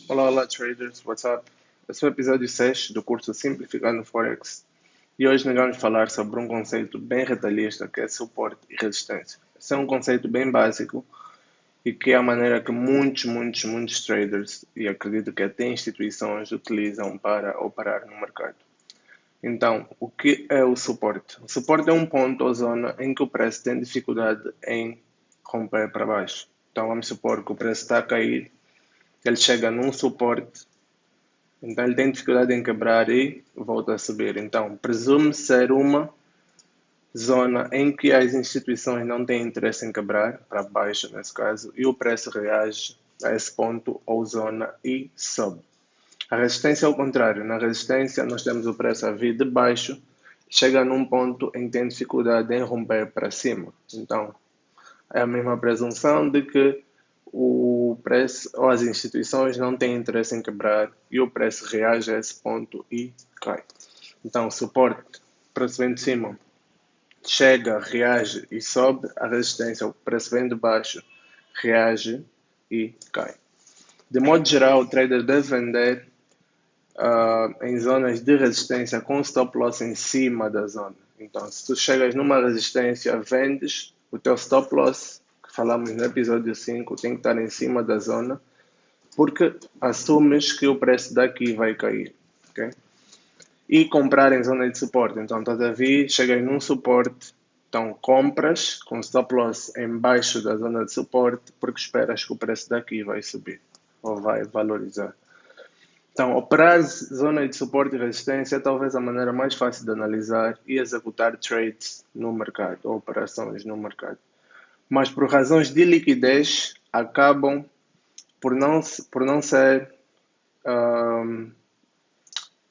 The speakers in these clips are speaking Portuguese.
Olá, olá traders, what's up? Esse é o episódio 6 do curso Simplificando Forex e hoje nós vamos falar sobre um conceito bem retalhista que é suporte e resistência. Esse é um conceito bem básico e que é a maneira que muitos traders e acredito que até instituições utilizam para operar no mercado. Então, o que é o suporte? O suporte é um ponto ou zona em que o preço tem dificuldade em romper para baixo. Então, vamos supor que o preço está a cair, ele chega num suporte, então ele tem dificuldade em quebrar e volta a subir. Então, presume ser uma zona em que as instituições não têm interesse em quebrar, para baixo nesse caso, e o preço reage a esse ponto ou zona e sobe. A resistência é o contrário. Na resistência, nós temos o preço a vir de baixo, chega num ponto em que tem dificuldade em romper para cima. Então, é a mesma presunção de que o preço ou as instituições não têm interesse em quebrar e o preço reage a esse ponto e cai. Então, o suporte, preço vem de cima, chega, reage e sobe, a resistência, o preço vem de baixo, reage e cai. De modo geral, o trader deve vender em zonas de resistência com stop loss em cima da zona. Então, se tu chegas numa resistência, vendes, o teu stop loss, que falamos no episódio 5, tem que estar em cima da zona, porque assumes que o preço daqui vai cair. Okay? E comprar em zona de suporte. Então, estás a vir, chegas num suporte, então compras com stop loss em baixo da zona de suporte, porque esperas que o preço daqui vai subir ou vai valorizar. Então, operar zona de suporte e resistência é talvez a maneira mais fácil de analisar e executar trades no mercado, ou operações no mercado. Mas por razões de liquidez, acabam por não ser,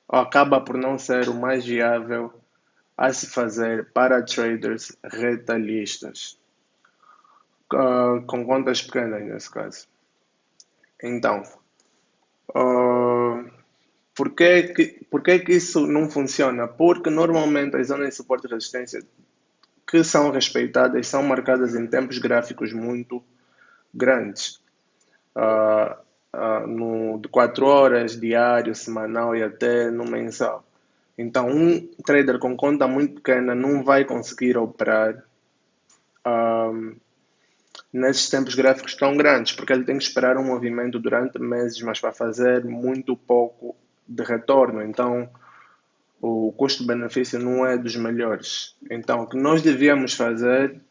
acaba por não ser o mais viável a se fazer para traders retalhistas, com contas pequenas nesse caso. Então, por que que isso não funciona? Porque normalmente as zonas de suporte e resistência que são respeitadas são marcadas em tempos gráficos muito grandes. De 4 horas, diário, semanal e até no mensal. Então, um trader com conta muito pequena não vai conseguir operar nesses tempos gráficos tão grandes, porque ele tem que esperar um movimento durante meses, mas para fazer muito pouco de retorno. Então, o custo-benefício não é dos melhores. Então, o que nós devíamos fazer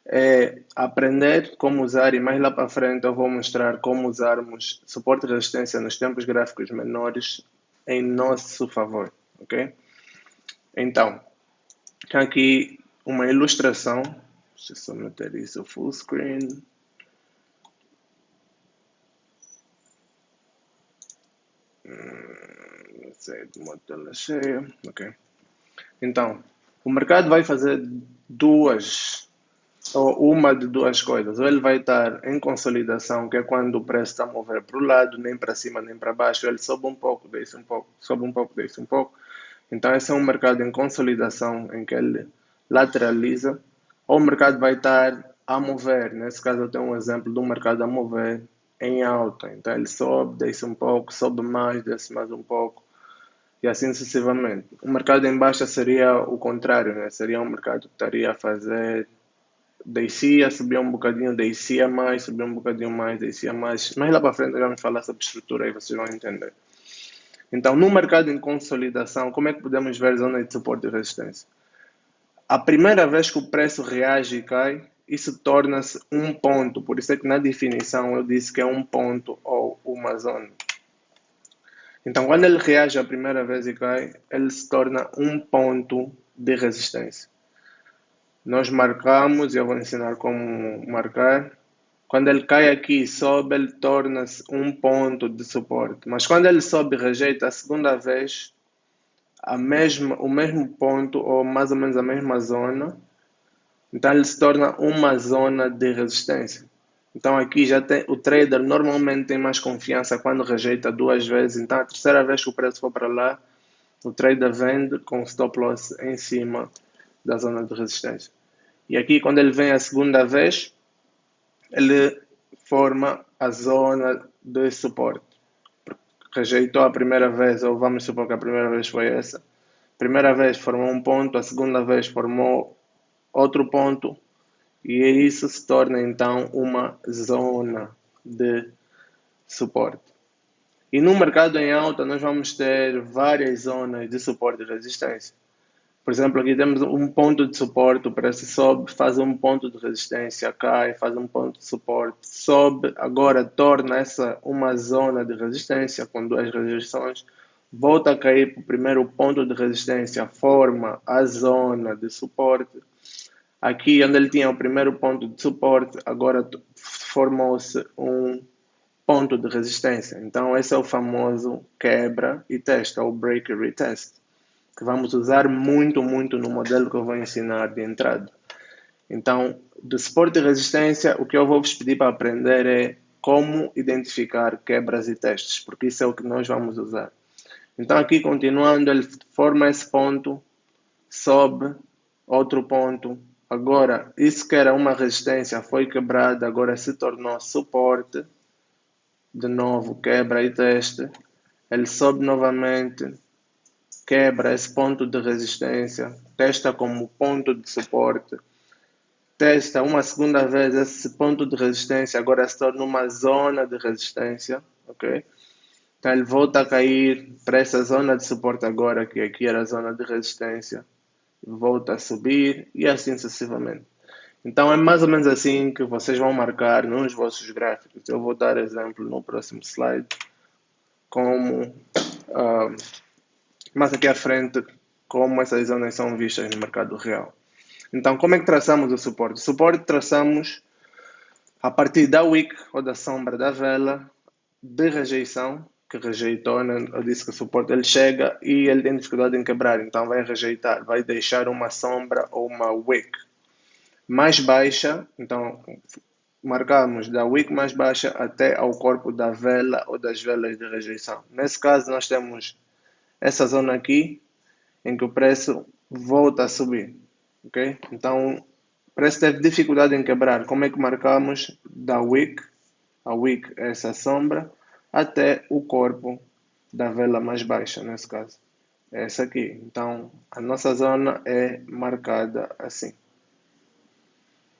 é aprender como usar, e mais lá para frente eu vou mostrar como usarmos suporte e resistência nos tempos gráficos menores em nosso favor, ok? Então, aqui uma ilustração, deixa eu só meter isso full screen. Não sei, de uma tela cheia, ok? Então, o mercado vai fazer uma de duas coisas. Ou ele vai estar em consolidação, que é quando o preço está a mover para o lado, nem para cima nem para baixo, ele sobe um pouco, desce um pouco, sobe um pouco, desce um pouco. Então, esse é um mercado em consolidação em que ele lateraliza, ou o mercado vai estar a mover. Nesse caso, eu tenho um exemplo de um mercado a mover em alta. Então, ele sobe, desce um pouco, sobe mais, desce mais um pouco e assim sucessivamente. O mercado em baixa seria o contrário, né? Seria um mercado que estaria a fazer, descia, subia um bocadinho, descia mais, subia um bocadinho mais, descia mais. Mas lá para frente vamos falar sobre estrutura e vocês vão entender. Então, no mercado em consolidação, como é que podemos ver zona de suporte e resistência? A primeira vez que o preço reage e cai, isso torna-se um ponto. Por isso é que na definição eu disse que é um ponto ou uma zona. Então, quando ele reage a primeira vez e cai, ele se torna um ponto de resistência. Nós marcamos, e eu vou ensinar como marcar. Quando ele cai aqui e sobe, ele torna-se um ponto de suporte. Mas quando ele sobe e rejeita a segunda vez, o mesmo ponto, ou mais ou menos a mesma zona, então ele se torna uma zona de resistência. Então aqui já tem, o trader normalmente tem mais confiança quando rejeita duas vezes. Então a terceira vez que o preço for para lá, o trader vende com stop loss em cima da zona de resistência. E aqui quando ele vem a segunda vez, ele forma a zona de suporte. rejeitou a primeira vez, ou vamos supor que a primeira vez foi essa. Primeira vez formou um ponto, a segunda vez formou outro ponto, e isso se torna então uma zona de suporte. E no mercado em alta, nós vamos ter várias zonas de suporte e resistência. Por exemplo, aqui temos um ponto de suporte, o preço sobe, faz um ponto de resistência, cai, faz um ponto de suporte, sobe, agora torna essa uma zona de resistência com duas rejeições, volta a cair para o primeiro ponto de resistência, forma a zona de suporte. Aqui onde ele tinha o primeiro ponto de suporte, agora formou-se um ponto de resistência. Então esse é o famoso quebra e testa, ou break e retest, que vamos usar muito no modelo que eu vou ensinar de entrada. Então, de suporte e resistência, o que eu vou vos pedir para aprender é como identificar quebras e testes, porque isso é o que nós vamos usar. Então, aqui continuando, ele forma esse ponto, sobe, outro ponto. Agora, isso que era uma resistência foi quebrada, agora se tornou suporte. De novo, quebra e teste. Ele sobe novamente, quebra esse ponto de resistência, testa como ponto de suporte, testa uma segunda vez esse ponto de resistência, agora se torna uma zona de resistência, ok? Então ele volta a cair para essa zona de suporte agora, que aqui era a zona de resistência, volta a subir e assim sucessivamente. Então é mais ou menos assim que vocês vão marcar nos vossos gráficos. Eu vou dar exemplo no próximo slide, como mais aqui à frente, como essas zonas são vistas no mercado real. Então, como é que traçamos o suporte? O suporte traçamos a partir da wick, ou da sombra da vela, de rejeição, que rejeitou, né? Eu disse que o suporte ele chega e ele tem dificuldade em quebrar, então vai rejeitar, vai deixar uma sombra ou uma wick mais baixa, então marcamos da wick mais baixa até ao corpo da vela ou das velas de rejeição. Nesse caso, nós temos essa zona aqui, em que o preço volta a subir, ok? Então, o preço teve dificuldade em quebrar. Como é que marcamos da wick, a wick é essa sombra, até o corpo da vela mais baixa, nesse caso. É essa aqui. Então, a nossa zona é marcada assim.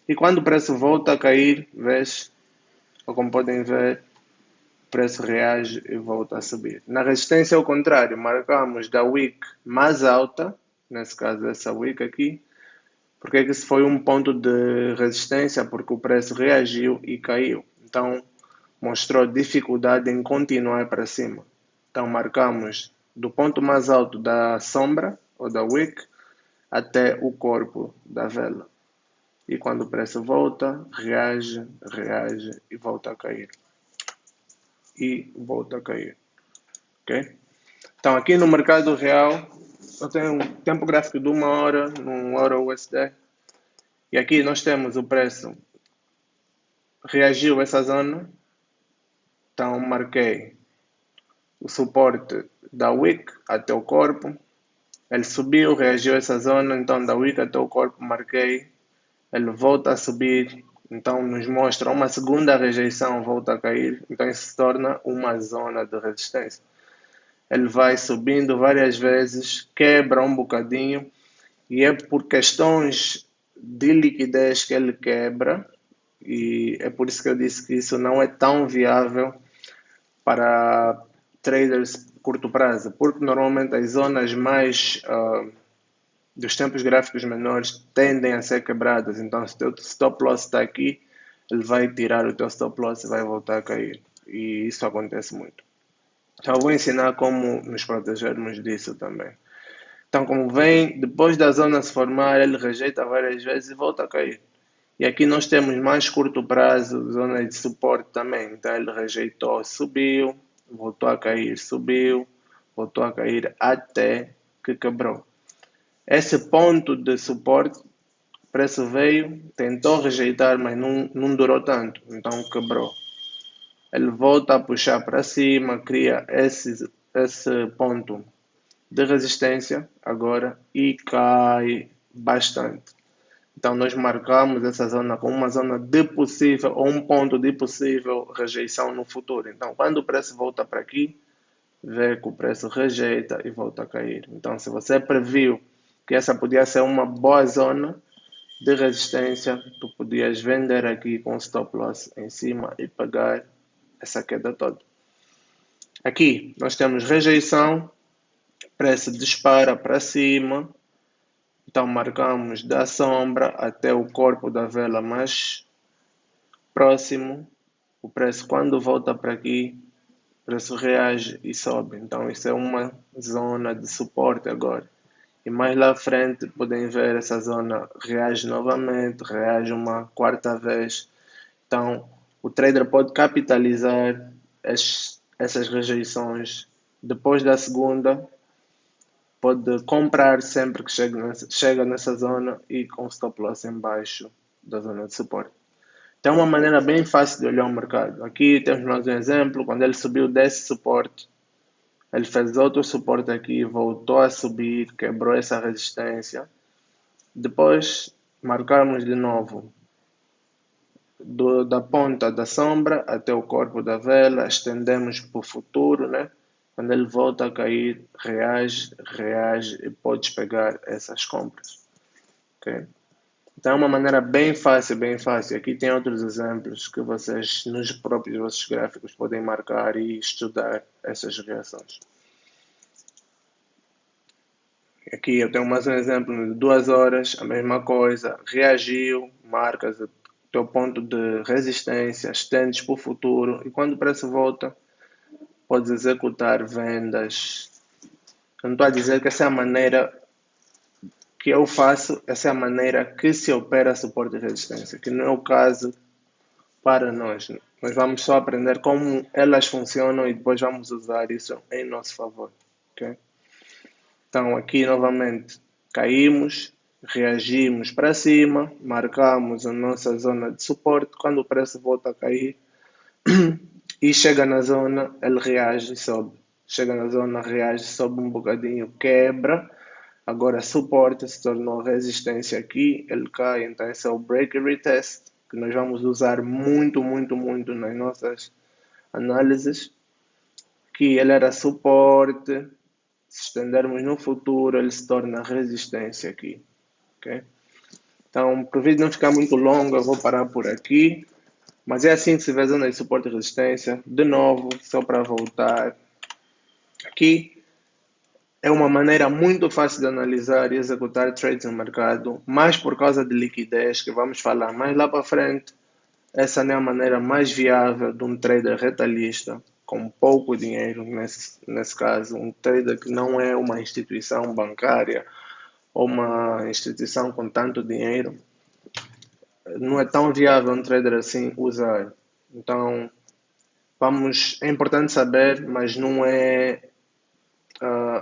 E quando o preço volta a cair, veja, ou como podem ver, o preço reage e volta a subir. Na resistência, ao contrário, marcamos da wick mais alta, nesse caso essa wick aqui. Porque é que isso foi um ponto de resistência? Porque o preço reagiu e caiu. Então, mostrou dificuldade em continuar para cima. Então, marcamos do ponto mais alto da sombra, ou da wick, até o corpo da vela. E quando o preço volta, reage e volta a cair. E volta a cair. Ok? Então, aqui no mercado real, eu tenho um tempo gráfico de 1 hora, num Euro USD. E aqui nós temos o preço reagiu a essa zona, então marquei o suporte da wick até o corpo, ele subiu, reagiu a essa zona, então da wick até o corpo marquei, ele volta a subir, então nos mostra uma segunda rejeição, volta a cair, então isso se torna uma zona de resistência. Ele vai subindo várias vezes, quebra um bocadinho, e é por questões de liquidez que ele quebra, e é por isso que eu disse que isso não é tão viável para traders curto prazo, porque normalmente as zonas mais dos tempos gráficos menores tendem a ser quebradas. Então, se o teu stop loss está aqui, ele vai tirar o teu stop loss e vai voltar a cair. E isso acontece muito. Então, eu vou ensinar como nos protegermos disso também. Então, como vem, depois da zona se formar, ele rejeita várias vezes e volta a cair. E aqui nós temos mais curto prazo, zona de suporte também. Então ele rejeitou, subiu, voltou a cair, subiu, voltou a cair até que quebrou. Esse ponto de suporte, o preço veio, tentou rejeitar, mas não durou tanto, então quebrou. Ele volta a puxar para cima, cria esse ponto de resistência agora e cai bastante. Então, nós marcamos essa zona como uma zona de possível ou um ponto de possível rejeição no futuro. Então, quando o preço volta para aqui, vê que o preço rejeita e volta a cair. Então, se você previu que essa podia ser uma boa zona de resistência, tu podias vender aqui com stop loss em cima e pagar essa queda toda. Aqui nós temos rejeição, preço dispara para cima, então marcamos da sombra até o corpo da vela mais próximo. O preço, quando volta para aqui, o preço reage e sobe. Então, isso é uma zona de suporte agora. E mais lá à frente, podem ver essa zona reage novamente, reage uma quarta vez. Então, o trader pode capitalizar essas rejeições. Depois da segunda, pode comprar sempre que chega nessa zona e com stop loss em baixo da zona de suporte. Então, é uma maneira bem fácil de olhar o mercado. Aqui temos mais um exemplo, quando ele subiu desse suporte, ele fez outro suporte aqui, voltou a subir, quebrou essa resistência. Depois, marcamos de novo da ponta da sombra até o corpo da vela, estendemos para o futuro, né? Quando ele volta a cair, reage e podes pegar essas compras. Okay? Então é uma maneira bem fácil, bem fácil. Aqui tem outros exemplos que vocês, nos próprios vossos gráficos, podem marcar e estudar essas reações. Aqui eu tenho mais um exemplo de 2 horas, a mesma coisa, reagiu, marcas o teu ponto de resistência, estendes para o futuro e quando o preço volta, podes executar vendas. Eu não estou a dizer que essa é a maneira que eu faço, essa é a maneira que se opera suporte e resistência, que não é o caso para nós. Nós vamos só aprender como elas funcionam e depois vamos usar isso em nosso favor. Okay? Então, aqui novamente, caímos, reagimos para cima, marcamos a nossa zona de suporte. Quando o preço volta a cair e chega na zona, ele reage e sobe. Chega na zona, reage, sobe um bocadinho, quebra. Agora, suporte se tornou resistência aqui, ele cai. Então, esse é o break retest, que nós vamos usar muito, muito, muito nas nossas análises. Que ele era suporte, se estendermos no futuro, ele se torna resistência aqui. Okay? Então, para o vídeo não ficar muito longo, eu vou parar por aqui. Mas é assim que se vê a zona de suporte e resistência. De novo, só para voltar. Aqui é uma maneira muito fácil de analisar e executar trades no mercado, mas por causa de liquidez, que vamos falar mais lá para frente, essa não é a maneira mais viável de um trader retalhista com pouco dinheiro, nesse caso, um trader que não é uma instituição bancária ou uma instituição com tanto dinheiro, não é tão viável um trader assim usar. Então, é importante saber, mas não é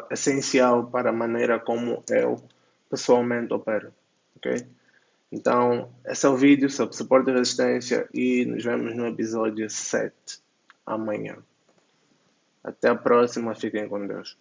essencial para a maneira como eu pessoalmente opero. Ok? Então, esse é o vídeo sobre suporte e resistência e nos vemos no episódio 7 amanhã. Até a próxima, fiquem com Deus.